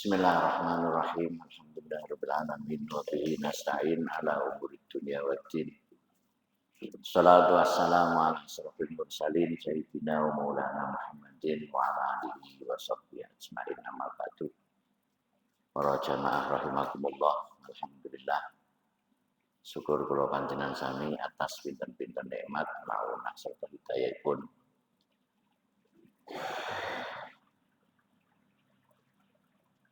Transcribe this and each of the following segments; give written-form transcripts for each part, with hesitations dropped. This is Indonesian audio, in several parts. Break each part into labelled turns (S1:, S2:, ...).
S1: Bismillahirrahmanirrahim. Alhamdulillahirabbil alamin wa bihi nasta'in ala umuri dunya waddin. Shalatu wassalamu ala asyrofil mursalin sayyidina wa maulana Muhammadin wa ala alihi wa sahbihi ajmain amma ba'du. Para jamaah rahimakumullah. Alhamdulillah. Syukur kula panjenengan sami atas pinten-pinten nikmat maunah serta hidayahipun.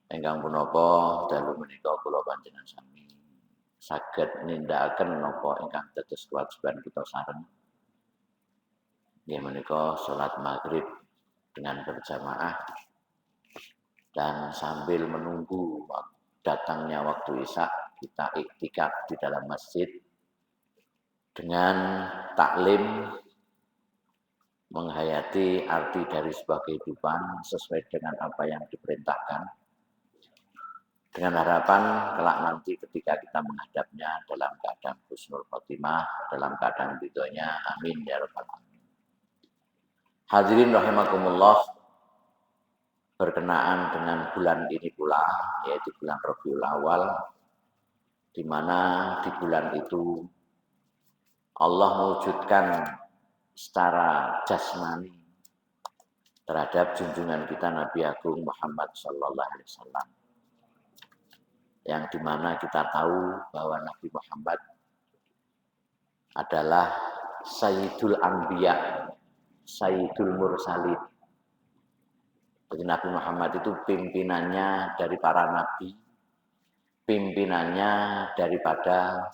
S1: Ingkang punapa dalu menika kula panjenengan sami saged nindakaken napa ingkang dados kewajiban kita sareng. Inggih menika salat maghrib dengan berjamaah dan sambil menunggu datangnya waktu isya kita iktikaf di dalam masjid dengan taklim menghayati arti dari sebuah kehidupan sesuai dengan apa yang diperintahkan. Dengan harapan kelak nanti ketika kita menghadapnya dalam keadaan husnul khotimah, dalam keadaan ridhonya, amin ya rabbal alamin. Hadirin rahimakumullah, berkenaan dengan bulan ini pula, yaitu bulan Rabiul Awal, di mana di bulan itu Allah mewujudkan secara jasmani terhadap junjungan kita Nabi Agung Muhammad Sallallahu Alaihi Wasallam. Yang dimana kita tahu bahwa Nabi Muhammad adalah Sayyidul Anbiya, Sayyidul Mursalin. Jadi Nabi Muhammad itu pimpinannya dari para nabi, pimpinannya daripada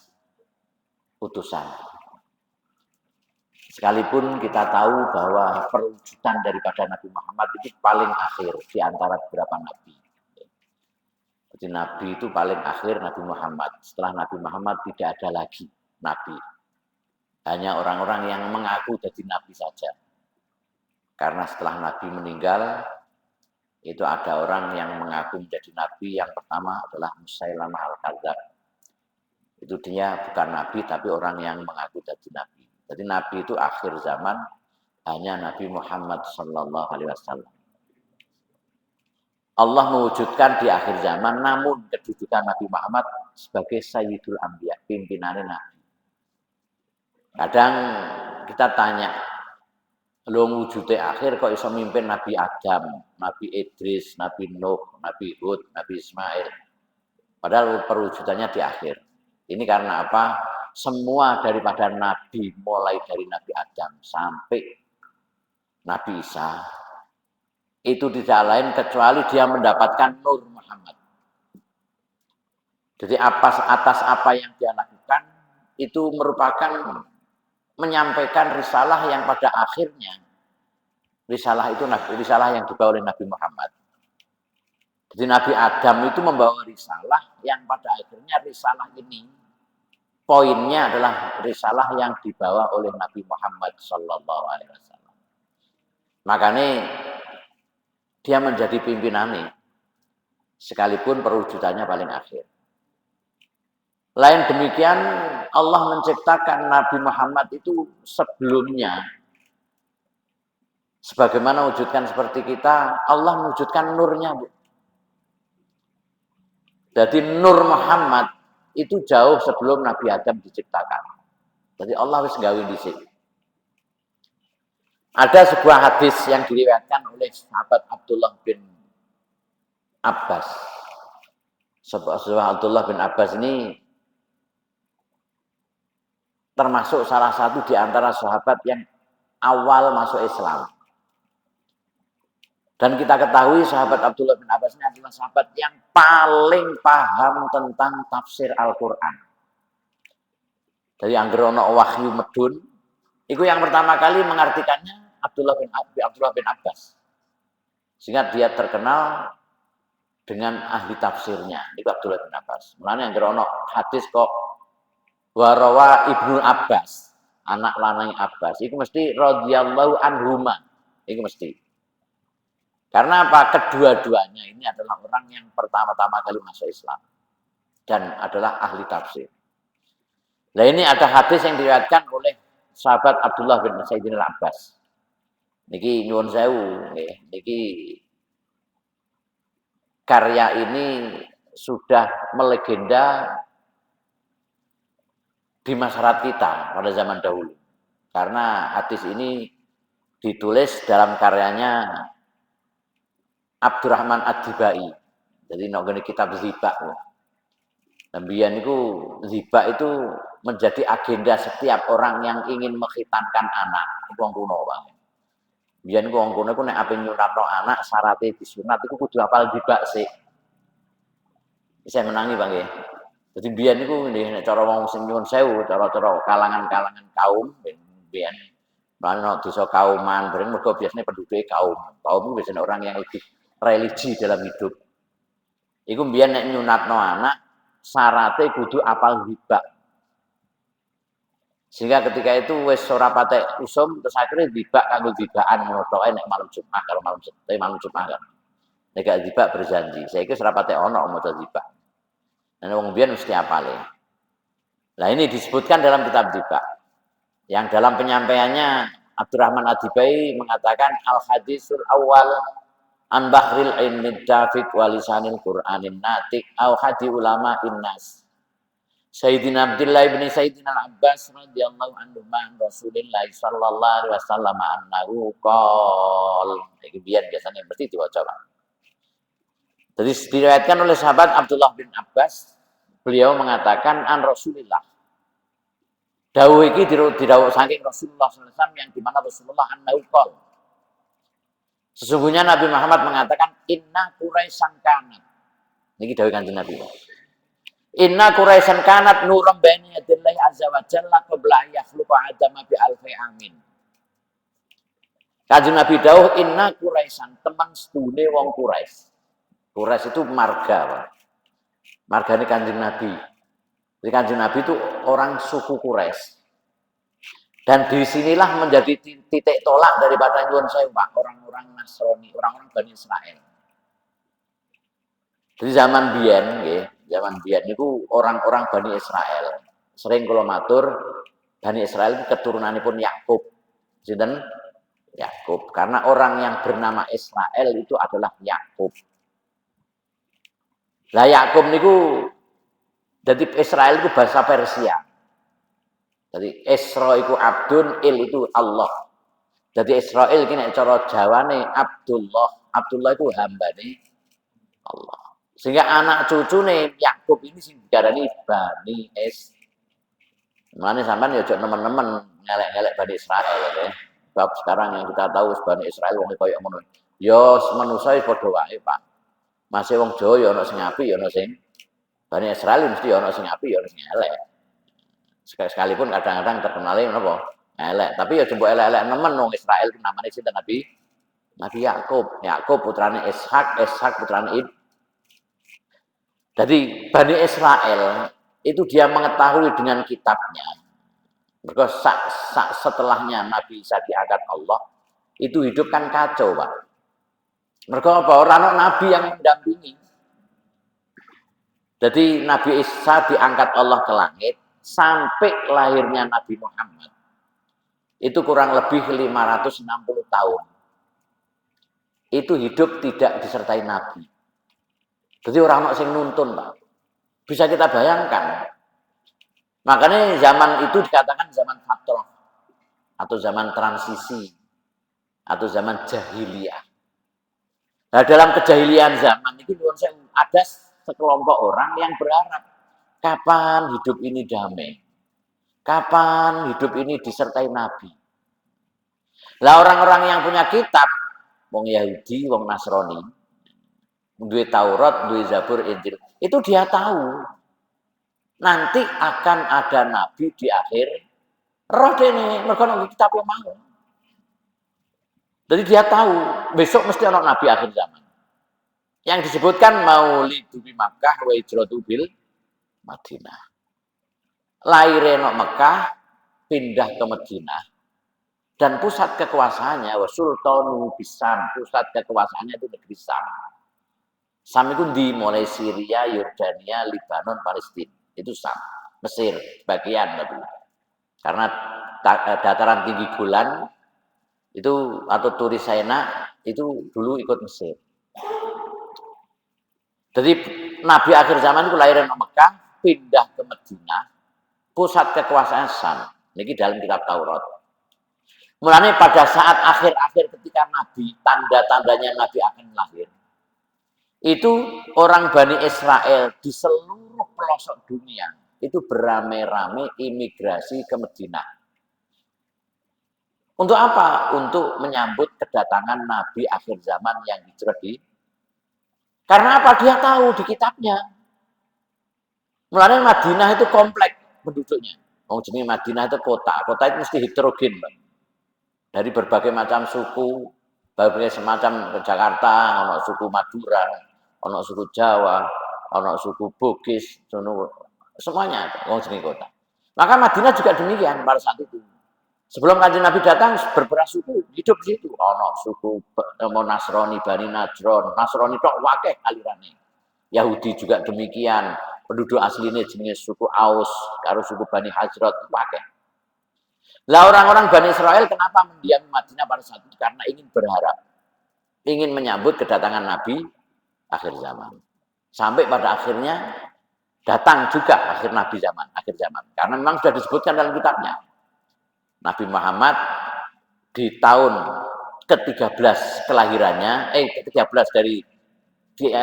S1: utusan. Sekalipun kita tahu bahwa perwujudan daripada Nabi Muhammad itu paling akhir di antara beberapa nabi. Jadi Nabi itu paling akhir Nabi Muhammad. Setelah Nabi Muhammad tidak ada lagi Nabi. Hanya orang-orang yang mengaku jadi Nabi saja. Karena setelah Nabi meninggal, itu ada orang yang mengaku menjadi Nabi. Yang pertama adalah Musailamah Al-Kadzab. Itu dia bukan Nabi, tapi orang yang mengaku jadi Nabi. Jadi Nabi itu akhir zaman hanya Nabi Muhammad Sallallahu Alaihi Wasallam. Allah mewujudkan di akhir zaman, namun kedudukan Nabi Muhammad sebagai Sayyidul Anbiya, pimpinannya Nabi. Kadang kita tanya, lo wujudnya akhir kok bisa mimpin Nabi Adam, Nabi Idris, Nabi Nuh, Nabi Hud, Nabi Ismail. Padahal perwujudannya di akhir. Ini karena apa? Semua daripada Nabi, mulai dari Nabi Adam sampai Nabi Isa, itu tidak lain kecuali dia mendapatkan Nur Muhammad. Jadi atas apa yang dia lakukan itu merupakan menyampaikan risalah yang pada akhirnya risalah itu risalah yang dibawa oleh Nabi Muhammad. Jadi Nabi Adam itu membawa risalah yang pada akhirnya risalah ini poinnya adalah risalah yang dibawa oleh Nabi Muhammad Sallallahu Alaihi Wasallam. Makanya dia menjadi pimpinannya, sekalipun perwujudannya paling akhir. Lain demikian, Allah menciptakan Nabi Muhammad itu sebelumnya. Sebagaimana wujudkan seperti kita, Allah mewujudkan nurnya. Jadi Nur Muhammad itu jauh sebelum Nabi Adam diciptakan. Jadi Allah wis gawe dhisik. Ada sebuah hadis yang diriwayatkan oleh sahabat Abdullah bin Abbas. Sahabat Abdullah bin Abbas ini termasuk salah satu di antara sahabat yang awal masuk Islam. Dan kita ketahui sahabat Abdullah bin Abbas ini adalah sahabat yang paling paham tentang tafsir Al-Quran. Dari anggere ana wahyu medun, itu yang pertama kali mengartikannya Abdullah bin Abbas. Sehingga dia terkenal dengan ahli tafsirnya. Itu Abdullah bin Abbas. Mulane anggere ana hadis kok warawa Ibnu Abbas, anak lanang Abbas. Itu mesti radhiyallahu anhuma. Itu mesti. Karena apa? Kedua-duanya ini adalah orang yang pertama-tama kali masuk Islam dan adalah ahli tafsir. Nah ini ada hadis yang diriwayatkan oleh sahabat Abdullah bin Sayyidina Abbas. Niki nyuwun sewu, niki karya ini sudah melegenda di masyarakat kita pada zaman dahulu. Karena hadis ini ditulis dalam karyanya Abdurrahman Ad-Dibai. Jadi nek ngene kitab Zibak. Mbiyen niku Zibak itu menjadi agenda setiap orang yang ingin menghitankan anak. Wong kuno, Bang. Biyen wong kuno ku nek ape nyunatno anak syaratnya disunat iku kudu hafal Zibak sik. Saya menangi, Bang nggih. Jadi biyen niku nggih nek cara wong sing nyuwun sewu, cara-cara kalangan-kalangan kaum biyen mana desa kauman, bareng mergo biasanya penduduknya kaum. Kaum itu biasanya orang yang lebih religi dalam hidup. Iku biyen nek nyunatno anak syaratnya kudu apal Zibak. Sehingga ketika itu wis ora patek usum terus akhirnya Zibak kanggo Zibakan ngono tok nek malam Jumat karo malam Jumat kan. Nek gak Zibak berjanji. Saiki ora patek ana maca Zibak. Nek wong biyen mesti apale. Nah ini disebutkan dalam kitab Zibak. Yang dalam penyampaiannya Abdurrahman Ad-Dibai mengatakan al-hadisul awal an bahril ilmi dafiq walisanil qur'anin natik au hadi ulama innas Sayyidina Abdullah bin Sayyidina Al-Abbas radhiyallahu anhu man Rasulillah sallallahu alaihi wasallam annahu qol. Iki biyen biasanya mesti diwaca, Pak. Jadi diriwayatkan oleh sahabat Abdullah bin Abbas, beliau mengatakan an Rasulillah. Dawuh iki didhawuh saking Rasulullah sallallahu alaihi wasallam yang di mana Rasulullah annahu qol. Sesungguhnya Nabi Muhammad mengatakan inna Quraisyan kanat. Niki dawuh Kanjeng Nabi. Inna Quraisyan kanat nuram baini yadillahi azza wa jalla qabla yakhluqa adama bi alfi amin. Kanjeng Nabi dawuh inna Quraisyan teman sedune wong Quraisy. Quraisy itu marga, Pak. Margane Kanjeng Nabi. Jadi Kanjeng Nabi itu orang suku Quraisy. Dan disinilah menjadi titik tolak daripada nyuwun sewu, Pak, orang-orang Nasrani, orang-orang Bani Israel. Jadi zaman biyen nggih, zaman biyen niku orang-orang Bani Israel. Sering kula matur Bani Israel itu keturunanipun Yakub. Sinten? Yakub. Karena orang yang bernama Israel itu adalah Yakub. Lah Yakub niku jadi Israel itu bahasa Persia. Jadi Isra iku Abdun, Il itu Allah. Jadi Israel iki nek cara Jawane Abdullah. Abdullah itu hambane Allah. Sehingga anak cucune Yakub ini sing diarani Bani Is. Mulane sampean ya aja nemen-nemen ngelek-ngelek Bani Israel ya. Sebab sekarang yang kita tahu Bani Israel wong koyo ngono. Ya manusa padha wae, Pak. Masih wong Jawa ya ana sing apik ya ana sing Bani Israel mesti ya ana sing apik ya ana sing elek. Sekalipun kadang-kadang terkenalnya menapa elek, tapi ya jembok elek-elek nemen wong Israel namanya sinten Nabi Yakub. Yakub putrane Ishak, Ishak putrane Id. Jadi Bani Israel itu dia mengetahui dengan kitabnya. Mergo setelahnya Nabi Isa diangkat Allah, itu hidup kan kacau, Pak. Mergo apa? Ora ana nabi yang mendampingi. Jadi Nabi Isa diangkat Allah ke langit sampai lahirnya Nabi Muhammad itu kurang lebih 560 tahun. Itu hidup tidak disertai Nabi. Jadi orang sing nuntun, Pak. Bisa kita bayangkan. Makanya zaman itu dikatakan zaman fatrah atau zaman transisi atau zaman jahiliyah. Nah, dalam kejahilian zaman itu ada sekelompok orang yang berharap kapan hidup ini damai? Kapan hidup ini disertai Nabi? Lah orang-orang yang punya kitab, wong Yahudi, wong Nasrani, duwe Taurat, duwe Zabur, Injil, itu dia tahu nanti akan ada Nabi di akhir roh dene, mergo nang kitab yang mau. Jadi dia tahu besok mesti ada Nabi akhir zaman. Yang disebutkan maulidu bi Makkah wa hijratu bil Madinah. Lahirnya no Mekah, pindah ke Madinah, dan pusat kekuasaannya Sultanu Bisam, pusat kekuasaannya itu negeri Sam. Sam itu dimulai Syria, Yordania, Lebanon, Palestina, itu Sam, Mesir, bagian tapi karena dataran tinggi Golan itu atau Turi Saina itu dulu ikut Mesir. Jadi Nabi akhir zaman itu lahir di Mekah, pindah ke Madinah, pusat kekuasaan Syam. Ini dalam kitab Taurat. Mulanya pada saat akhir-akhir ketika Nabi, tanda-tandanya Nabi akan lahir, itu orang Bani Israel di seluruh pelosok dunia itu beramai-ramai imigrasi ke Madinah. Untuk apa? Untuk menyambut kedatangan Nabi akhir zaman yang hijrah di. Karena apa? Dia tahu di kitabnya. Mulanya Madinah itu kompleks penduduknya. Oh, jenis Madinah itu kota. Kota itu mesti heterogen, Bang. Dari berbagai macam suku, berbagai semacam ke Jakarta, ono suku Madura, ono suku Jawa, ono suku Bugis, semuanya wong jeneng kota. Maka Madinah juga demikian pada saat itu. Sebelum Kanjeng Nabi datang, berberas suku hidup di situ. Ono suku Nasrani, Bani Najron, Nasrani tok wakeh alirannya. Yahudi juga demikian. Penduduk aslinya jenis suku Aus, karo suku Bani Hajrat wakeh. Lah orang-orang Bani Israel kenapa mendiami Madinah pada saat itu? Karena ingin berharap, ingin menyambut kedatangan Nabi akhir zaman. Sampai pada akhirnya datang juga akhir Nabi zaman, akhir zaman. Karena memang sudah disebutkan dalam kitabnya. Nabi Muhammad di tahun ke-13 kelahirannya, ke-13 dari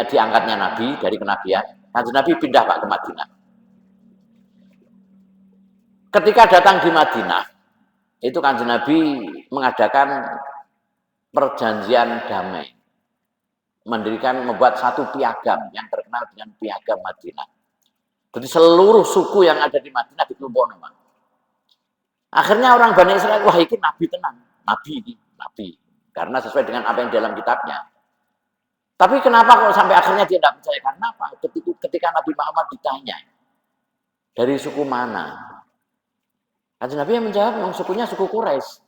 S1: diangkatnya Nabi dari kenabian, Kanjeng Nabi pindah Pak ke Madinah. Ketika datang di Madinah, itu Kanjeng Nabi mengadakan perjanjian damai, membuat satu piagam yang terkenal dengan piagam Madinah. Jadi seluruh suku yang ada di Madinah dikumpulkan, Pak. Akhirnya orang Bani Israel, wah ini Nabi tenang, Nabi, karena sesuai dengan apa yang dalam kitabnya. Tapi kenapa kok sampai akhirnya dia tidak percaya? Karena apa? Ketika Nabi Muhammad ditanya, dari suku mana? Kanjeng Nabi yang menjawab, sukunya suku Quraisy.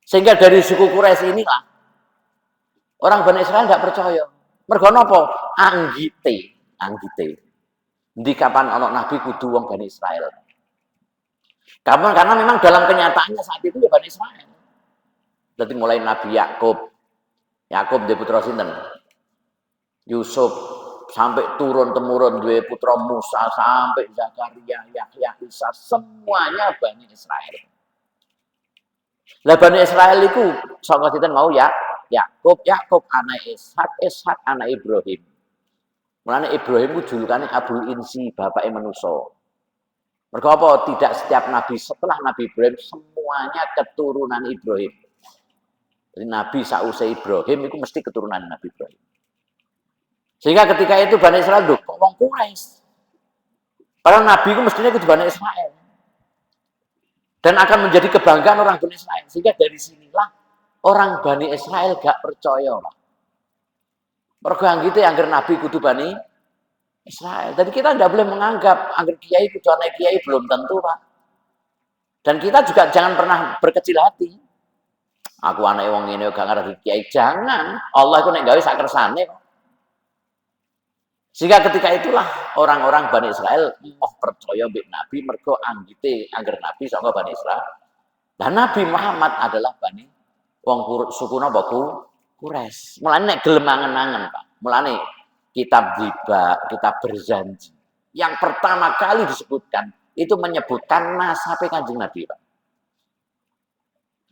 S1: Sehingga dari suku Quraisy inilah orang Bani Israel tidak percaya. Mergo napa? Anggite. Di kapan ana Nabi kudu wong Bani Israel. Karena memang dalam kenyataannya saat itu ya Bani Israel. Jadi mulai Nabi Yakub di putra sinten? Yusuf, sampai turun-temurun dua putra Musa, sampai Zakaria, Yahya, Isa, semuanya Bani Israel. Lah Bani Israel itu saka sinten mau ya? Yakub anak Ishak anak Ibrahim. Mulane Ibrahim ku julukane Abul Insi, bapake manusa. Mergo apa? Tidak setiap nabi setelah Nabi Ibrahim semuanya keturunan Ibrahim. Jadi Nabi sausé Ibrahim itu mesti keturunan Nabi Ibrahim. Sehingga ketika itu Bani Israel kok wong Quraisy. Padahal Nabi itu mestinya itu Bani Israel. Dan akan menjadi kebanggaan orang Bani Israel. Sehingga dari sinilah orang Bani Israel gak percaya. Mergo gitu yang Nabi kudu Bani Israel. Jadi kita tidak boleh menganggap agar kiai kudu anak kiai belum tentu, Pak. Dan kita juga jangan pernah berkecil hati. Aku anak wong ini gak ngerti kiai, jangan. Allah itu nek gawe sak kersane kok. Sehingga ketika itulah orang-orang Bani Israel mau percaya mbek Nabi mergo anggite angger Nabi saka Bani Israel. Dan Nabi Muhammad adalah Bani wong suku napa Quraisy. Mulane nek gelem angen-angen, Pak. Mulane kitab berjanji yang pertama kali disebutkan itu menyebutkan nasabe Kanjeng Nabi, Pak.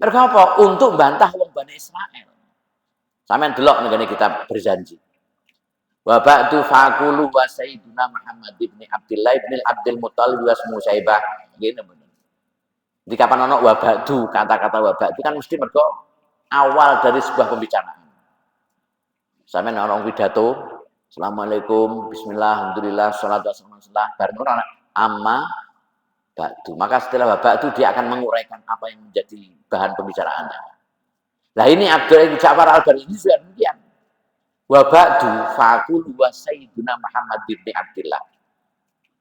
S1: Mergo apa? Untuk bantah wong Bani Israel. Sampeyan delok ning kitab berjanji. Wa ba'du faqulu wa sayyiduna Muhammad ibn Abdullah ibn Abdul Muthalib wa ismu Saibah. Ngene bener. Di kapan ono wa ba'du, kata-kata wa ba'du kan mesti mergo awal dari sebuah pembicaraan. Sampeyan ono pidato, Assalamualaikum, bismillah, alhamdulillah, sholatu wassalamu ala bareng ora amma ba'du. Maka setelah wa ba'du dia akan menguraikan apa yang menjadi bahan pembicaraannya. Nah ini Abdul Ja'far Al-Bari ini sudah demikian. Wa ba'du faqulu wa sayyiduna Muhammad bin Abdullah.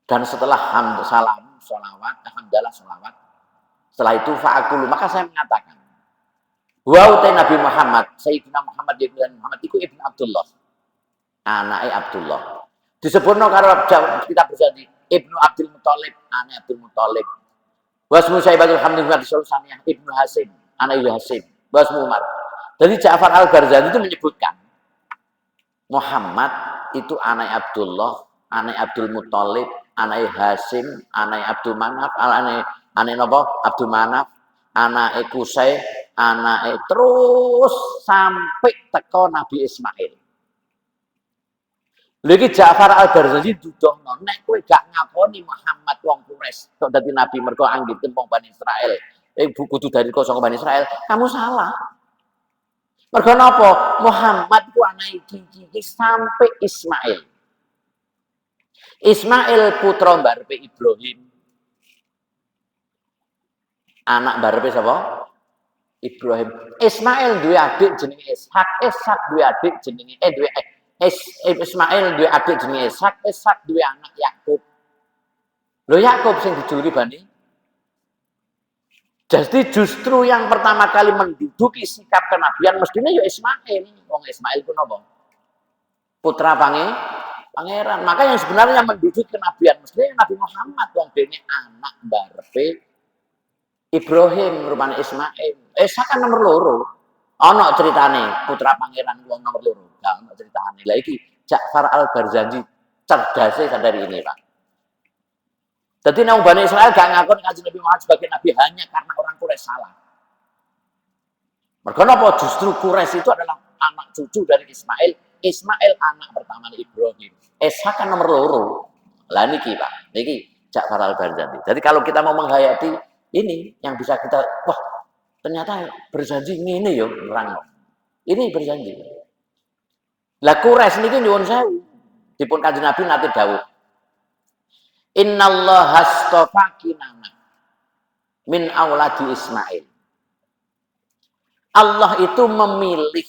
S1: Dan setelah salam, sholawat, alhamdulillah sholawat. Setelah itu faqulu, maka saya mengatakan wa utai Nabi Muhammad, Sayyidina Muhammad bin Muhammad itu Ibnu Abdullah. Anaknya Abdullah. Disebutno karo kita berjanji Ibnu Abdul Muthalib, anak Abdul Muthalib. Wasmu Saibatul Hamdulillah Sulusaniyah Ibnu Hasim, anak Hasim. Wasmu Umar. Jadi Ja'far Al-Barzani itu menyebutkan Muhammad itu anak Abdullah, anak Abdul Muthalib, anak Hasim, anak Abdul Manaf, anak napa? Abdul Manaf, anak Qusay, anak terus sampai teko Nabi Ismail. Lagi Ja'far al-Barzanji dudohno nek kowe gak ngakoni Muhammad wong Quraisy kok dadi nabi mergo anggite wong Bani Israel. Kudu dari kosong Bani Israel, kamu salah. Mergo napa? Muhammad ku anake iki sampai Ismail. Ismail putra mbarepe Ibrahim. Anak mbarepe sapa? Ibrahim. Ismail duwe adik jenenge Ishak, Ishak duwe adik jenenge Ismail duwe adik jenenge Ishak, Ishak duwe anak Yakub. Lho Yakub sing dijuluki Bani. Jadi justru yang pertama kali menduduki sikap kenabian mestinya ya Ismail. Wong Ismail ku napa? Putra pangeran. Maka yang sebenarnya menduduki kenabian mestinya Nabi Muhammad wong dene anak mbarepe Ibrahim rupane Ismail. Ishak kan nomor loro. Ana ceritane putra pangeran wong nomor loro. Nah, ana ceritane. Lah iki Ja'far al-Barzanji cerdasnya dari ini, Pak. Jadi nang Bani Israel gak ngakoni Kanjeng Nabi Muhammad sebagai nabi hanya karena orang Quraisy salah. Mergo napa? Justru Quraisy itu adalah anak cucu dari Ismail. Ismail anak pertama Ibrahim. Ishak kan nomor loro. Lah niki, Pak. Niki Ja'far al-Barzanji. Jadi kalau kita mau menghayati ini yang bisa kita wah ternyata berjanji ngene ya nerangno. Ini berjanji. Lah Quraisy niki nyuwun sewu. Dipun Kanjeng Nabi nate dawuh. Innallaha astafa Kinana min auladi Ismail. Allah itu memilih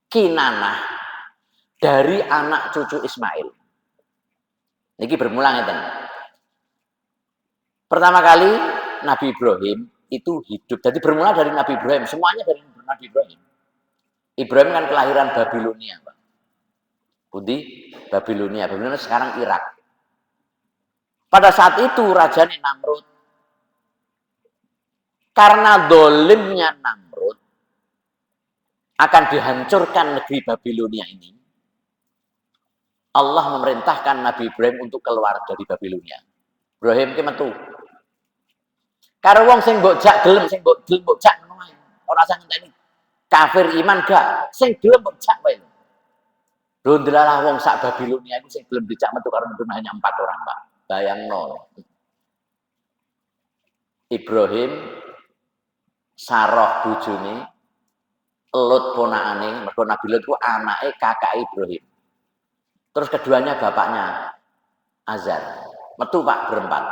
S1: Kinana dari anak cucu Ismail. Niki bermula ngeten. Pertama kali Nabi Ibrahim itu hidup. Jadi bermula dari Nabi Ibrahim, semuanya dari Nabi Ibrahim. Ibrahim kan kelahiran Babilonia, Pak. Pundi? Babilonia. Babilonia sekarang Irak. Pada saat itu rajanya Namrud. Karena dolimnya Namrud akan dihancurkan negeri Babilonia ini. Allah memerintahkan Nabi Ibrahim untuk keluar dari Babilonia. Ibrahim ki metu. Karo wong sing mbok jak gelem, sing mbok jak ngono ae. Ora usah ngenteni kafir iman gak, sing gelem mbok jak wae. Lho ndelalah wong sak Babilonia iku sing gelem dijak metu karo hanya 4 orang, Pak. Bayangno. Ibrahim, Sarah bojone, Lut ponakane, mergo Nabi Lut ku anake kakak Ibrahim. Terus keduanya bapaknya Azar. Metu Pak berempat.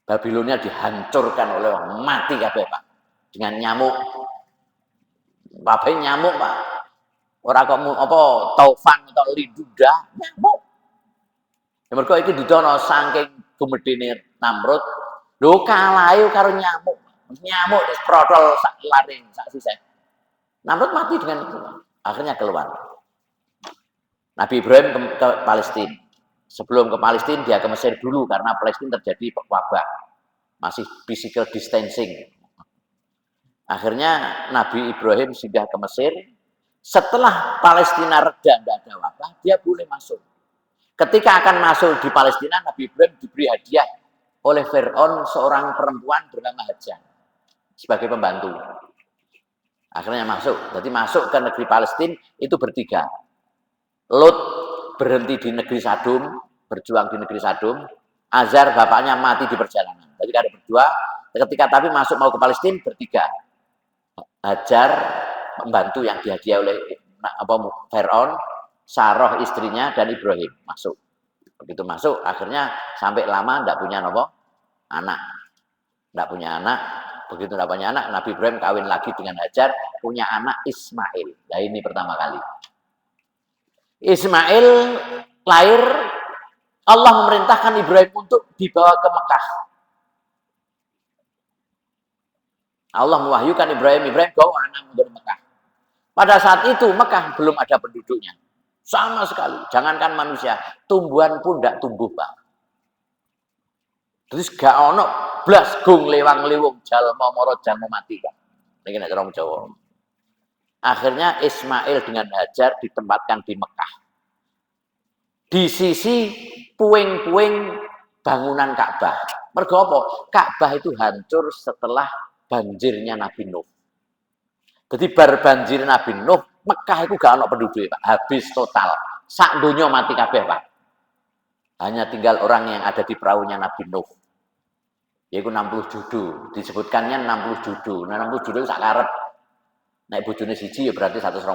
S1: Babilonia dihancurkan oleh orang mati kabeh Pak. Dengan nyamuk. Babe nyamuk Pak. Ora kok apa taufan atau liduda, nyamuk. Ya mergo iki dudono saking gumedene Namrud. Lho kalahe karo nyamuk. Nyamuk wis protol sak lare sak sisih. Namrud mati dengan itu. Akhirnya keluar. Nabi Ibrahim ke Palestina. Sebelum ke Palestina dia ke Mesir dulu karena Palestina terjadi wabah. Masih physical distancing. Akhirnya Nabi Ibrahim singgah ke Mesir. Setelah Palestina reda tidak ada wabah, dia boleh masuk. Ketika akan masuk di Palestina, Nabi Ibrahim diberi hadiah oleh Fir'aun seorang perempuan bernama Hajar sebagai pembantu. Akhirnya masuk. Jadi masuk ke negeri Palestina itu bertiga. Lut berhenti di negeri Sadum, berjuang di negeri Sadum. Azar bapaknya mati di perjalanan. Jadi ada berdua. Ketika tapi masuk mau ke Palestina bertiga. Hajar pembantu yang dihadiah oleh Fir'aun, Sarah istrinya dan Ibrahim masuk. Begitu masuk akhirnya sampai lama tidak punya anak. Tidak punya anak. Begitu tidak punya anak, Nabi Ibrahim kawin lagi dengan Hajar, punya anak Ismail. Nah ini pertama kali. Ismail lahir, Allah memerintahkan Ibrahim untuk dibawa ke Mekah. Allah mewahyukan Ibrahim bawa anak ke Mekah. Pada saat itu Mekah belum ada penduduknya. Sama sekali. Jangankan manusia, tumbuhan pun tidak tumbuh, Pak. Terus gak ono blas gung lewang-lewung jalma mara jalma mati, Pak. Niki nek orang Jawa. Akhirnya Ismail dengan Hajar ditempatkan di Mekah. di sisi puing-puing bangunan Ka'bah. Mergo apa? Ka'bah itu hancur setelah banjirnya Nabi Nuh. Jadi bar banjir Nabi Nuh, Mekah itu gak ono penduduk, Pak. Habis total. Sak donya mati kabeh, Pak. Hanya tinggal orang yang ada di perahunya Nabi Nuh. Yaitu 60 judu. Disebutkannya 60 judu. Nah, 60 judu sak karep. Nek bojone siji ya berarti 120.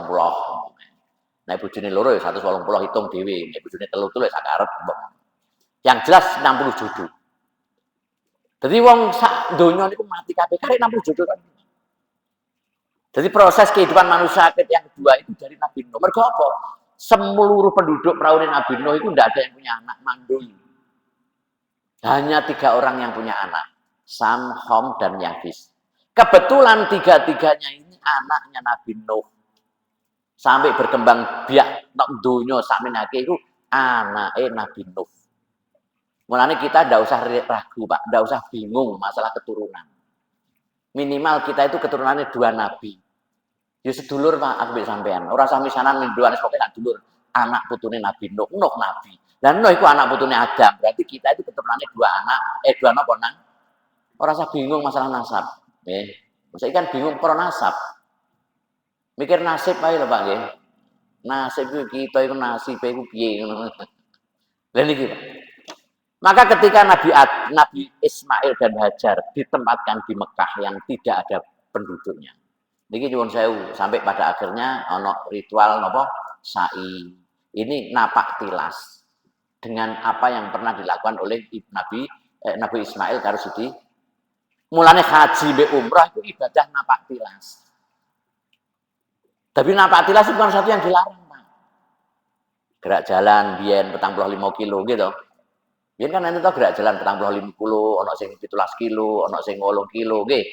S1: Nek bojone loro ya 180 hitung dhewe. Nek bojone telu ya sak karep. Yang jelas 60 judu. Jadi wong sak donya niku mati kabeh karek 60 judu kan. Jadi proses kehidupan manusia yang kedua itu dari Nabi Nuh. Mergo apa? Seluruh penduduk perahu Nabi Nuh itu tidak ada yang punya anak mandul. Hanya 3 orang yang punya anak. Sam, Ham, dan Yafis. Kebetulan 3-3-nya ini anaknya Nabi Nuh. Sampai berkembang biak nok donya sakmenake iku anake Nabi Nuh. Mulane kita ndak usah ragu, Pak, ndak usah bingung masalah keturunan. Minimal kita itu keturunannya 2 nabi. Ya sedulur, Pak, aku mbek sampean. Ora usah misanan minduan pokoke sak dulur. Anak putune Nabi Nuh, Nuh nabi. Dan Nuh iku anak putune Adam. Berarti kita itu keturunannya 2 anak, 2 napa nang? Ora usah bingung masalah nasab. Nggih. Saya kan bingung pro nasab. Mikir nasib ae lho, Pak, nggih. Nasib kita iku nasib iku piye ngono. Lha niki, Pak. Maka ketika Nabi Ismail dan Hajar ditempatkan di Mekah yang tidak ada penduduknya. Niki nyuwun sewu sampai pada akhirnya ono ritual napa sa'i. Ini napak tilas dengan apa yang pernah dilakukan oleh Nabi Ismail karo Siti. Mulane haji be umrah itu ibadah napak tilas. Tapi napak tilas itu bukan satu yang dilarang, Pak. Gerak jalan biyen 45 kilo gitu. Biyen kan nanti gerak jalan 45 kilo, ono sing 17 kilo, ono sing 8 kilo, nggih.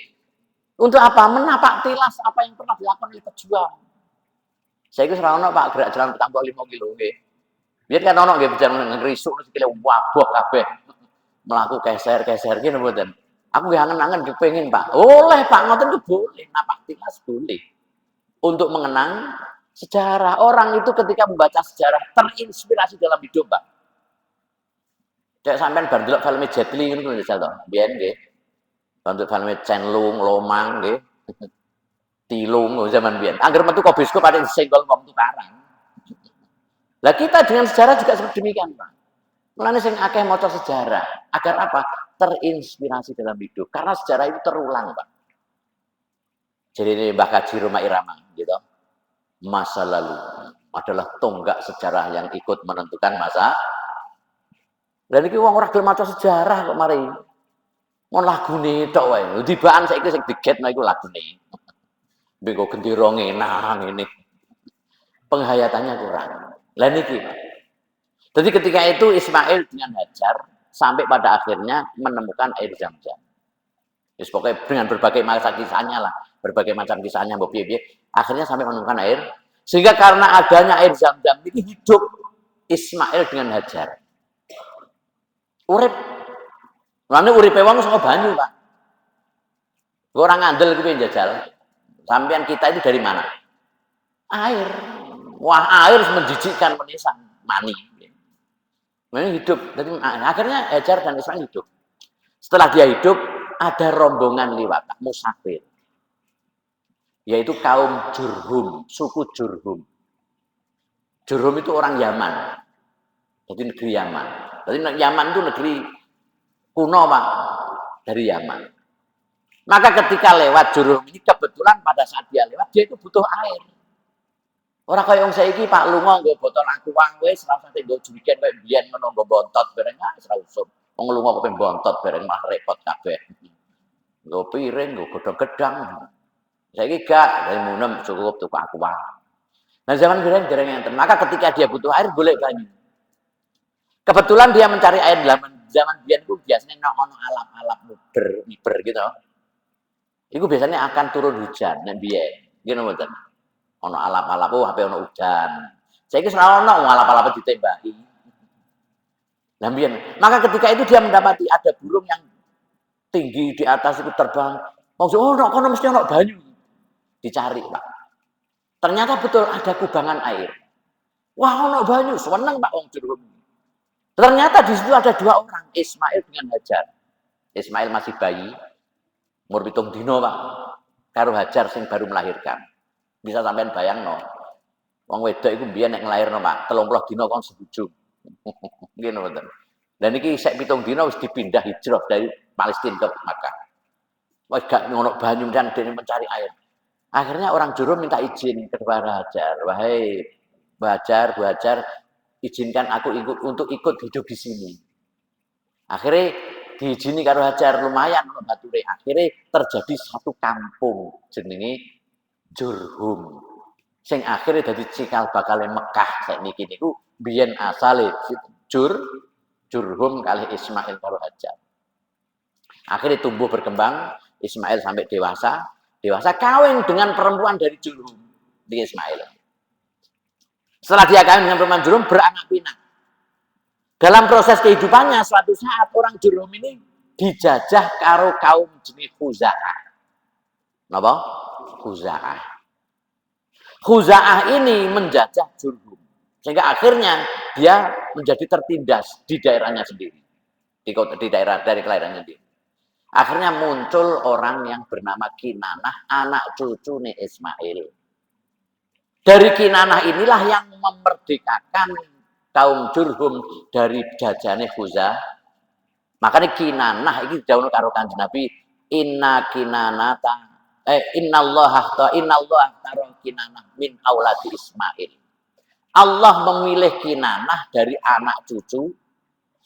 S1: Untuk apa? Menapak tilas apa yang pernah dilakukan oleh pejuang. Saya itu ora ono, Pak, gerak jalan 45 kilo, nggih. Biyen kan ono nggih jalan ngrisuk sikile waboh kabeh. Melaku keser-keser gitu mboten. Aku nggih angen-angen kepengin, Pak. Oleh, Pak, ngoten itu boleh, napak tilas boleh. Untuk mengenang sejarah. Orang itu ketika membaca sejarah terinspirasi dalam hidup, Pak. Cek sampean bar delok film Jet Li ngono lho to. Biyen nggih. Untuk film Cenlung, Lomang nggih. Tilung zaman biyen. Angger metu kok bioskop ada disenggol wong tukaran. Lah kita dengan sejarah juga seperti demikian, Pak. Mulane sing akeh maca sejarah agar apa? Terinspirasi dalam hidup. Karena sejarah itu terulang, Pak. Jadi ini Mbah Kaji Roma Irama gitu. Masa lalu adalah tonggak sejarah yang ikut menentukan masa. Dan iki wong ora gelem maca sejarah kok mari. Mon lagune tok wae. Tibaan saiki sing digetno iku lagune. Mbengko gendera ngenang ngene. Penghayatannya kurang. Lah niki. Jadi ketika itu Ismail dengan Hajar sampai pada akhirnya menemukan air Zam-Zam. Wis pokoknya dengan berbagai macam kisahnya lah, berbagai macam kisahnya mbok piye-piye, akhirnya sampai menemukan air. Sehingga karena adanya air Zam-Zam ini hidup Ismail dengan Hajar. Urip. Lane uripe wong saka banyu, Pak. Ora ngandel kuwi njajal. Sampean kita itu dari mana? Air. Wah, air menjijikkan menisan, mani. Mani hidup. Jadi akhirnya Hajar dan Ismail hidup. Setelah dia hidup, ada rombongan liwat, musafir. Yaitu kaum Jurhum, suku Jurhum. Jurhum itu orang Yaman. Jadi negeri Yaman. Jadi Yaman itu negeri kuno, Pak, dari Yaman. Maka ketika lewat Jurhum ini kebetulan pada saat dia lewat dia itu butuh air. Orang kaya wong saiki Pak lunga nggo botol aqua wis ora usah nggo juriken kaya biyen ngono nggo bontot bareng ora usah. Wong lunga kok bontot bareng mah repot kabeh. Nggo piring, nggo gedang-gedang. Saiki gak, dari munem cukup tuku aqua. Nah zaman biyen dereng enten. Maka ketika dia butuh air golek banyu. Kebetulan dia mencari air zaman biyen itu biasanya ono alap-alap miber gitu. Itu biasanya akan turun hujan nek biyen. Nggih mboten. Ono alap-alap HP ono hujan. Saiki ora ono alap-alap ditembaki. Lah biyen. Maka ketika itu dia mendapati ada burung yang tinggi di atas itu terbang. Maksud oh kono mesti ono banyu. Dicari, Pak. Ternyata betul ada kubangan air. Wah, ono banyu, seneng Pak wong Jurhum. Ternyata di situ ada dua orang, Ismail dengan Hajar. Ismail masih bayi, umur 7 dino Pak. Karo Hajar sing baru melahirkan. Bisa sampean bayangno. Wong wedok iku mbiyen nek nglairno Pak, 30 dino kon setuju. Nggih mboten. Dan iki sek 7 dino wis dipindah hijrah dari Palestina ke Makkah. Wis gak ngono banyu dan dene mencari air. Akhirnya orang Jurhum minta izin kepada Hajar. Wahai Bu Hajar, izinkan aku untuk ikut hidup di sini. Akhirnya diizini karo Hajar lumayan ono bature. Akhirnya terjadi satu kampung jenenge Jurhum. Sing akhirnya dadi cikal bakale Mekah sakniki niku biyen asale Jurhum kalih Ismail karo Hajar. Akhirnya tumbuh berkembang, Ismail sampai dewasa kawin dengan perempuan dari Jurhum, di Ismail. Setelah dia kawin dengan perempuan Jurhum, beranak pinak. Dalam proses kehidupannya, suatu saat orang Jurhum ini dijajah karo kaum jenis Khuza'ah. Napa? Khuza'ah. Khuza'ah ini menjajah Jurhum. Sehingga akhirnya dia menjadi tertindas di daerahnya sendiri. Di daerah dari kelahirannya sendiri. Akhirnya muncul orang yang bernama Kinanah, anak cucu nih Ismail. Dari Kinanah inilah yang memerdekakan kaum Jurhum dari jajane Khuza'ah. Makanya Kinanah ini dawuh karo Kanjeng Nabi, inna Allah taro Kinanah min auladi Ismail. Allah memilih Kinanah dari anak cucu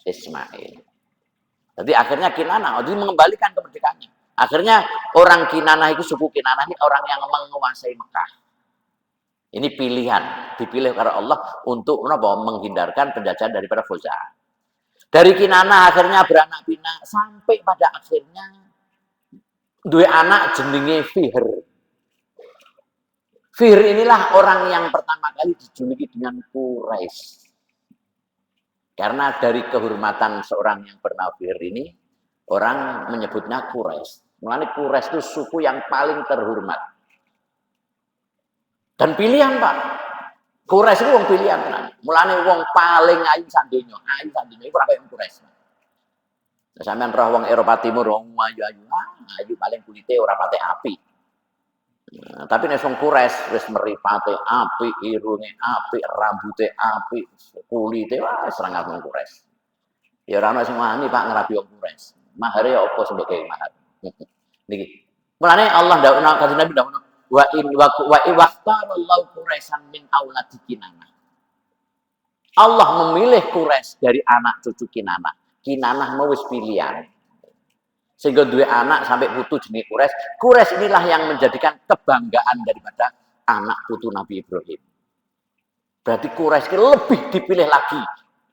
S1: Ismail. Jadi akhirnya Kinanah, jadi mengembalikan kemerdekaannya. Akhirnya orang Kinanah itu, suku Kinanah ini orang yang menguasai Mekah. Ini pilihan, dipilih oleh Allah untuk menghindarkan penjajahan daripada Khuza'ah. Dari Kinanah akhirnya beranak pinak sampai pada akhirnya dua anak jenenge Fihr. Fihr inilah orang yang pertama kali dijuluki dengan Quraisy. Karena dari kehormatan seorang yang bernama Fihr ini, orang menyebutnya Quraisy. Mulane Quraisy itu suku yang paling terhormat. Dan pilihan Pak. Quraisy itu wong pilihan tenan. Mulane wong paling ayu sak donya. Ayu sak donya iku ora kaya Quraisy. Sampeyan roh wong Eropa Timur wong ayu-ayu, ayu paling kulite ora pate apik. Nah, tapi nek wong Quraisy wis mripate apik, irunge apik, rambute apik, kulite wis sangat wong Quraisy. Ya ora ono sing wani Pak ngrabi wong Quraisy. Mahare ya apa sebagai mahar. Niki. Mulane Allah ndawuhna kanjeng Nabi ndawuhna wa waqtarallahu Quraisyan min auladi Kinanah. Allah memilih Quraisy dari anak cucu Kinanah. Kinanah mau wis pilihan. Sehingga dua anak sampai putu jenis Quraisy. Quraisy inilah yang menjadikan kebanggaan daripada anak putu Nabi Ibrahim. Berarti Quraisy lebih dipilih lagi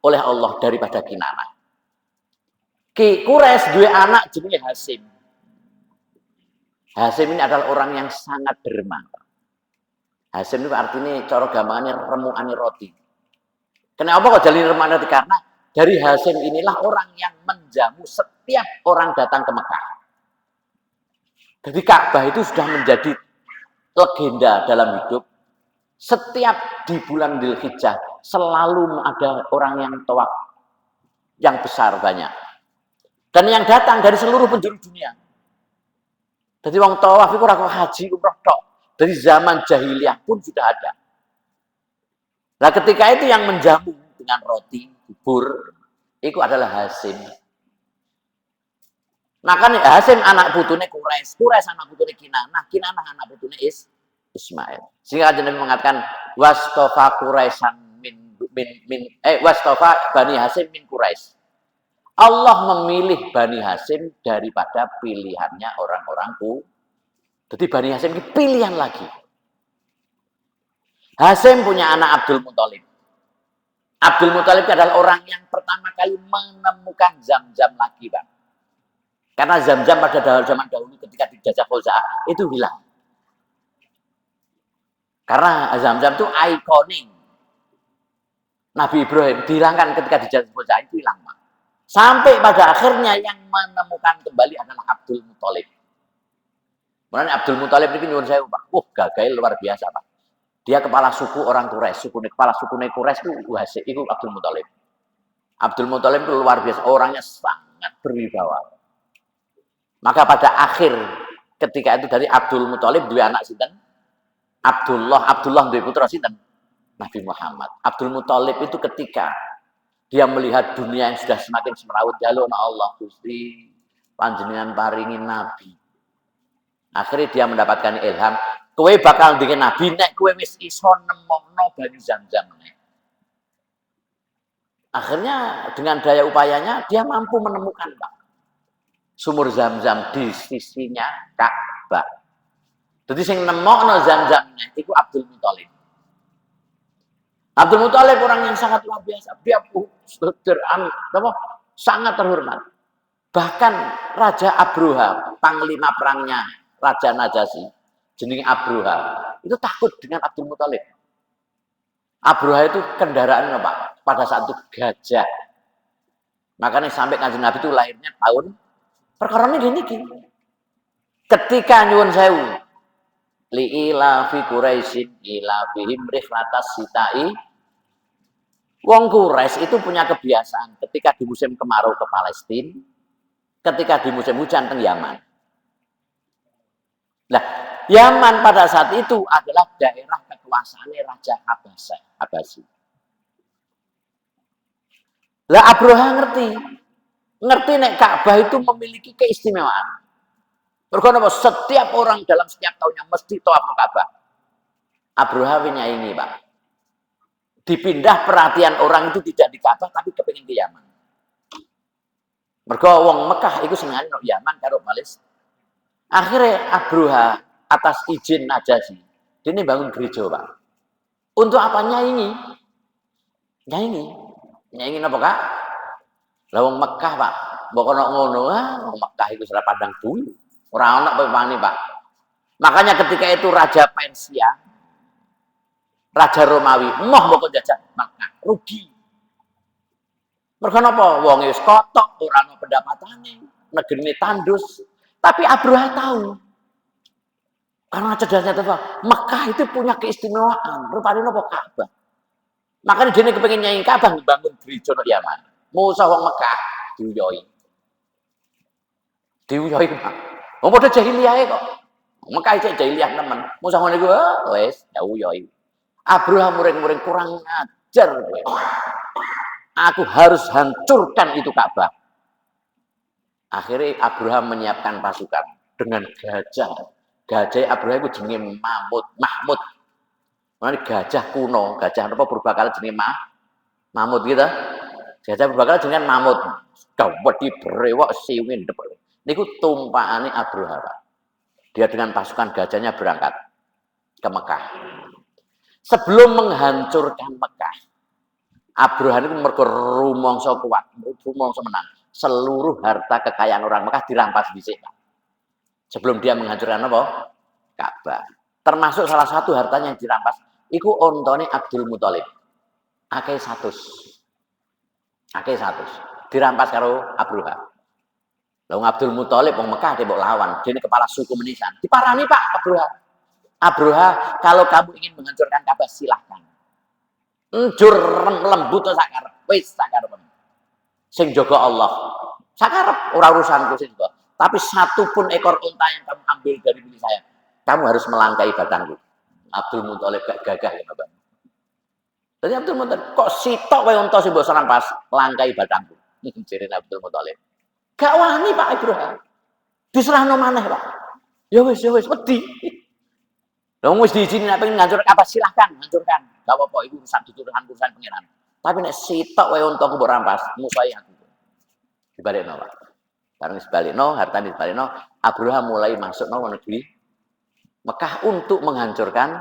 S1: oleh Allah daripada Kinanah. Quraisy dua anak jenis Hasim. Hasim ini adalah orang yang sangat dermawan. Hasim itu artinya cara gampangannya remukane roti. Kenapa kok jadi remukane roti? Karena dari Hasim inilah orang yang menjamu setiap orang datang ke Mekah. Jadi Ka'bah itu sudah menjadi legenda dalam hidup. Setiap di bulan Dzulhijjah selalu ada orang yang tawaf yang besar banyak. Dan yang datang dari seluruh penjuru dunia. Jadi wong tawaf itu ora kok haji umroh tok. Dari zaman jahiliyah pun sudah ada. Nah, ketika itu yang menjamu dengan roti, bubur, itu adalah Hasim. Nah kan Hasim anak putune Quraisy, Quraisy anak putune Kinanah, Kinanah anak putune Ismail. Sehingga Nabi mengatakan wastofa Quraisyan wastofa Bani Hasim min Quraisy. Allah memilih Bani Hasim daripada pilihannya orang-orangku. Jadi Bani Hasim ini pilihan lagi. Hasim punya anak Abdul Muthalib. Abdul Muthalib adalah orang yang pertama kali menemukan Zam-Zam lagi, Pak. Karena Zam-Zam pada zaman dahulu ketika dijajah Khuza'ah itu hilang. Karena Zam-Zam itu ikonik. Nabi Ibrahim dihilangkan ketika dijajah Khuza'ah itu hilang, Pak. Sampai pada akhirnya yang menemukan kembali adalah Abdul Muthalib. Kemudian Abdul Muthalib ini nyuwun saya, Pak. Gagahnya luar biasa, Pak. Dia kepala suku orang Quraisy, kepala suku Quraisy itu Abdul Muthalib. Abdul Muthalib itu luar biasa, orangnya sangat berwibawa. Maka pada akhir ketika itu dari Abdul Muthalib dua anak sinten? Abdullah dua putra sinten? Nabi Muhammad. Abdul Muthalib itu ketika dia melihat dunia yang sudah semakin semrawut, jalur Allah Gusti panjenengan paringin nabi. Akhirnya dia mendapatkan ilham, kowe bakal bikin nabi nek kowe wis iso nemokno banyu Zam-Zam. Akhirnya dengan daya upayanya dia mampu menemukan Pak, sumur Zam-Zam di sisinya Ka'bah. Jadi sing nemokno Zam-Zam itu Abdul Muthalib. Abdul Muthalib orang yang sangat luar biasa. Dia sangat terhormat. Bahkan Raja Abroha, panglima perangnya Raja Najasyi, jenenge Abroha, itu takut dengan Abdul Muthalib. Abroha itu kendaraan Pak, pada saat itu gajah. Makanya sampai Kanjeng Nabi itu lahirnya tahun perkara ini gini. Ketika nyuwun sewu li ila fi Quraisyin ila bihim rihlatas sitai. Wong Quraisy itu punya kebiasaan ketika di musim kemarau ke Palestina, ketika di musim hujan ke Yaman. Nah, Yaman pada saat itu adalah daerah kekuasaannya Raja Abbasi. Lah Abroha ngerti nek Ka'bah itu memiliki keistimewaan. Berkono setiap orang dalam setiap tahunnya mesti tawaf Ka'bah. Abroha punya ini Pak. Dipindah perhatian orang itu tidak di Ka'bah tapi kepingin ke Yaman. Mergo wong Mekah itu senengane nang Yaman karo Palestina. Akhirnya Abroha atas izin Najasyi, dia bangun gereja Pak. Untuk apa nyanyi? Nyanyi apa Kak? Lah wong Mekah Pak, mbok ana ngono wong Mekah itu ora padang bulu. Ora ana pepane Pak. Makanya ketika itu Raja Persia, Raja Romawi, mbok jajah Mekah, rugi. Mergo napa? Wong wis kotok, ora ana pendapatane, negerine tandus. Tapi Abroha tahu. Karena cerdasnya itu, Mekah itu punya keistimewaan. Rupanya napa Ka'bah. Makanya dia kepengen nyanyi Ka'bah bangun gereja di Yaman. Musa wong Mekah diuyoi. Pak. Wong padha jahiliyah kok. Mekah itu jahiliyah nemen. Musa ngene iku wis diuyoi. Abroha muring-muring kurang ajar kowe. Aku harus hancurkan itu Ka'bah. Akhirnya Abroha menyiapkan pasukan dengan gajah. Gajah Abroha itu jenenge Mahmud. Mana gajah kuno, gajah apa purbakala jenenge Mahmud gitu. Gajah purbakala jenenge Mahmud. Gawedi brewok siwin dep. Niku tumpakane Abroha. Dia dengan pasukan gajahnya berangkat ke Mekah. Sebelum menghancurkan Mekah, Abroha niku mergo rumangsa kuat, rumangsa menang. Seluruh harta kekayaan orang Mekah dirampas dhisik. Sebelum dia menghancurkan apa? Ka'bah. Termasuk salah satu hartanya yang dirampas iku ontone Abdul Muthalib. Akeh 100. Dirampas karo Abroha. Lah Abdul Muthalib wong Mekah mbok lawan, dene kepala suku menisan. Diparani Pak Abroha. Abroha, kalau kamu ingin menghancurkan Ka'bah silahkan. Njur lembut sakarep, wis sakarep. Sing jaga Allah. Sakarep ora urusanku sing jaga. Tapi satu pun ekor unta yang kamu ambil dari milik saya, kamu harus melangkai batangku. Abdul Muthalib gak gagah ya Bapak. Jadi Abdul Muthalib kok sitok wae unta sing mbok rampas, langkai batangku. Jirine Abdul Muthalib. Gak wani Pak Ibrahim. Diserahno maneh Pak. Ya wis wedi. Lah wis diizinin nek pengen ngancur apa silahkan ngancurkan. Gak apa-apa iku urusan pengiran. Tapi nek sitok wae untaku mbok rampas, musuhi aku. Dibalekno Pak. Karena sebaliknya, hartanya sebaliknya, Abroha mulai masuk ke negeri Mekah untuk menghancurkan.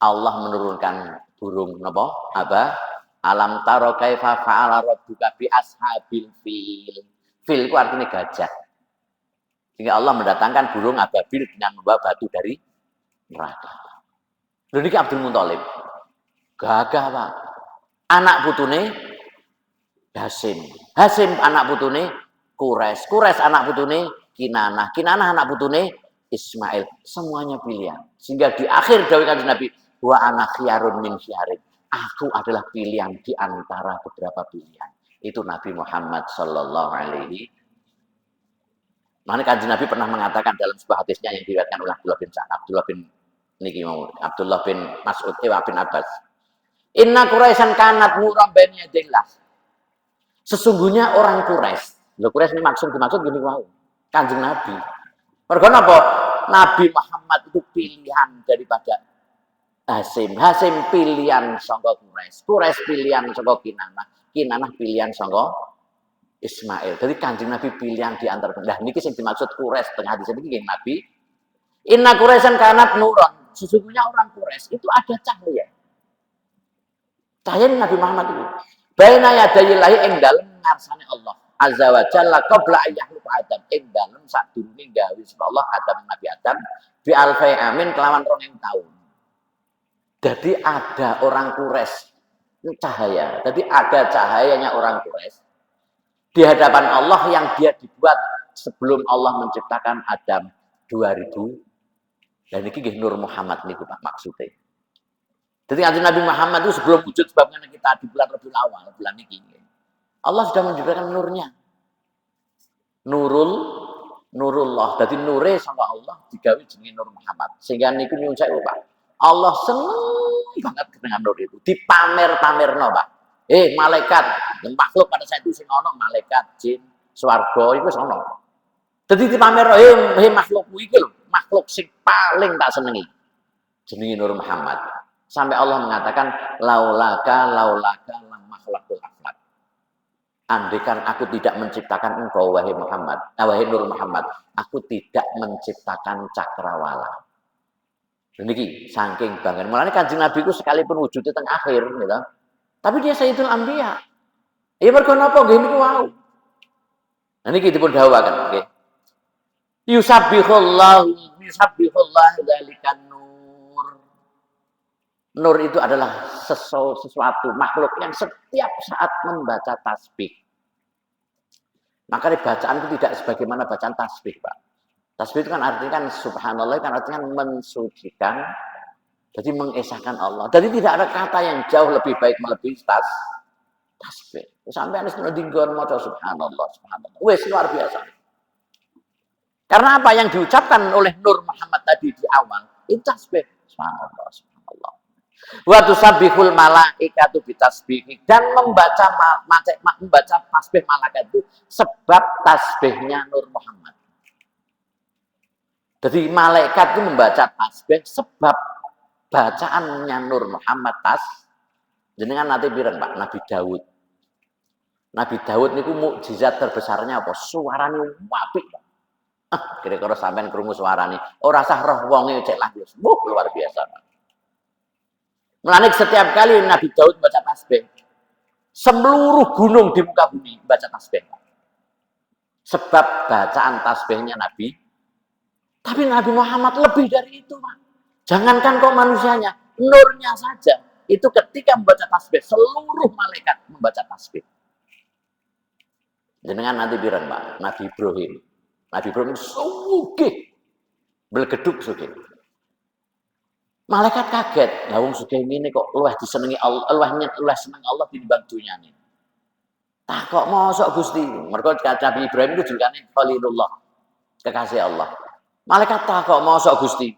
S1: Allah menurunkan burung napa? Alam taro kaifa fa'ala rabbuka bi ashabil fil. Fil itu artinya gajah. Sehingga Allah mendatangkan burung ababil dengan membawa batu dari neraka. Lalu Abdul Muthalib gagah Pak. Anak putune Hasim anak putune Quraisy anak putune Kinanah anak putune Ismail. Semuanya pilihan. Sehingga di akhir dawuh Kanjeng Nabi, wa ana khiyarun min khiyarin. Aku adalah pilihan di antara beberapa pilihan. Itu Nabi Muhammad sallallahu alaihi. Makanya Kanjeng Nabi pernah mengatakan dalam sebuah hadisnya yang diriwayatkan oleh Abdullah bin Mas'ud bin Abbas. Inna Quraisyan kanat nuran baina yadillah. Sesungguhnya orang Quraisy. Lho Quraisy ini dimaksud gini wow. Kanjeng Nabi. Mergo napa? Nabi Muhammad itu pilihan daripada Hasim. Hasim pilihan sangka Quraisy. Quraisy pilihan sangka Kinanah. Kinanah pilihan sangka Ismail. Jadi Kanjeng Nabi pilihan di antara. Nah niki sing dimaksud Quraisy tengah hadis iki nggih Nabi. Inna Quraisyan kanat nuran. Sesungguhnya orang Quraisy itu ada cahaya. Cahaya Nabi Muhammad itu. Baina yadayillahi ing dalem ngarsane Allah. Azza wa Jalla qabla ayyahluqa Adam ing dalem sadurunge gawe Allah Adam Nabi Adam bi alfai amin kelawan 2000 tahun. Jadi ada orang Quraisy cahaya. Jadi ada cahayanya orang Quraisy di hadapan Allah yang dia dibuat sebelum Allah menciptakan Adam 2000. Dan ini Nur Muhammad niku Pak maksudnya. Jadi Nabi Muhammad itu sebelum wujud sebabnya kita di bulan Rabiul Awal, bulan ini. Allah sudah menciptakan nurnya. Nurullah. Jadi nure sama Allah digawe jenenge Nur Muhammad. Sehingga niku nyuwun saya Pak. Allah seneng banget dengan nur itu. Dipamer-pamerno Pak. Malaikat, makhluk pada saat itu sing ana malaikat, jin, swarga iku wis ana. Dadi dipamerno makhlukku iki lho, makhluk sing paling tak senengi. Jenenge Nur Muhammad. Sampai Allah mengatakan laulaka lam makhlukul aflak. Andaikan aku tidak menciptakan engkau wahai Muhammad, wahai Nur Muhammad, aku tidak menciptakan cakrawala. Niki saking banget. Mulane Kanjeng Nabi ku sekalipun wujudnya teng akhir gitu. Tapi dia Sayyidul Anbiya. Mergo napa nggih niku wau. Nah niki dipun dawuhaken nggih. Yusabbihullahu dzalikan Nur itu adalah sesuatu makhluk yang setiap saat membaca tasbih. Maka bacaan itu tidak sebagaimana bacaan tasbih, Pak. Tasbih itu kan artinya kan subhanallah kan artinya mensucikan, jadi mengesahkan Allah. Jadi tidak ada kata yang jauh lebih baik melebihi tasbih. Sampai anis nodinggon maca subhanallah. Wes luar biasa. Karena apa yang diucapkan oleh Nur Muhammad tadi di awal itu tasbih. Subhanallah. Wa tusabbihul malaikatu bitasbihi dan membaca tasbih malaikat itu sebab tasbihnya Nur Muhammad. Jadi malaikat itu membaca tasbih sebab bacaannya Nur Muhammad jenengan nanti bilang Pak Nabi Daud. Nabi Daud niku mukjizat terbesarnya apa? Suarane apik, Pak. Kira-kira sampean krungu suarane ora sah roh wonge cek lah luar biasa, Pak. Mulane setiap kali Nabi Daud baca tasbih, seluruh gunung di muka bumi baca tasbih. Sebab bacaan tasbihnya Nabi. Tapi Nabi Muhammad lebih dari itu, Pak. Jangankan kok manusianya, nurnya saja. Itu ketika membaca tasbih, seluruh malaikat membaca tasbih. Jenengan nanti bilang, Pak, Nabi Ibrahim. Nabi Ibrahim sugih. Belgeduk sugih. Malaikat kaget, lah wong sugih ngene kok luwih disenengi Allah, luwih seneng Allah tinimbang dunyane. Tak kok mosok Gusti, mergo Nabi Ibrahim itu julukannya Khalilullah, kekasih Allah. Malaikat tak kok mosok Gusti.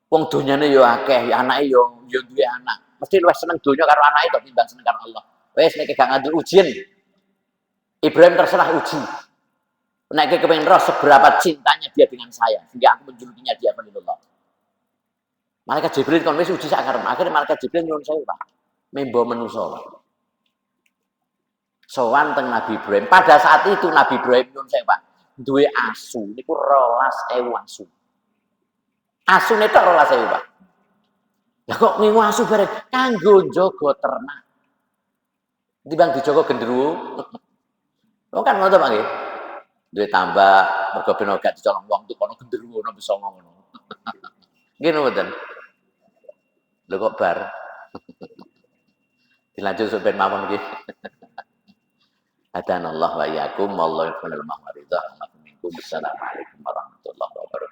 S1: Wong dunyane yo akeh, anake yo duwe anak. Mesti luwih seneng donya karo anake to tinimbang seneng karo Allah. Wis nek gak ngandel ujian. Ibrahim terserah uji. Nek kepengin roh seberapa cintanya dia dengan saya, sehingga aku menjulukinya dia Khalilullah. Malaikat Jibril kon wis uji sak karep. Akhire malaikat Jibril nyuwun sewu, Pak. Membo manusa, Pak. Sowan teng Nabi Ibrahim. Pada saat itu Nabi Ibrahim nyuwun sewu, Pak. Duwe asu niku 12.000 asu. Asune tok 12.000, Pak. Lah kok ngingu asu bareng kanggo njaga ternak. Timbang dijaga genderuwo. Lho kan ngono Pak nggih. Duwe tambah mergo ben gak dicolong wong tuh kono genderuwo ono bisa ngono. Nggih mboten. Lho kok bar. Dilanjut sampeyan mawon nggih. Hadanallah wa iyyakum wallahu yaqulul mahmaridah. Assalamualaikum warahmatullahi wabarakatuh.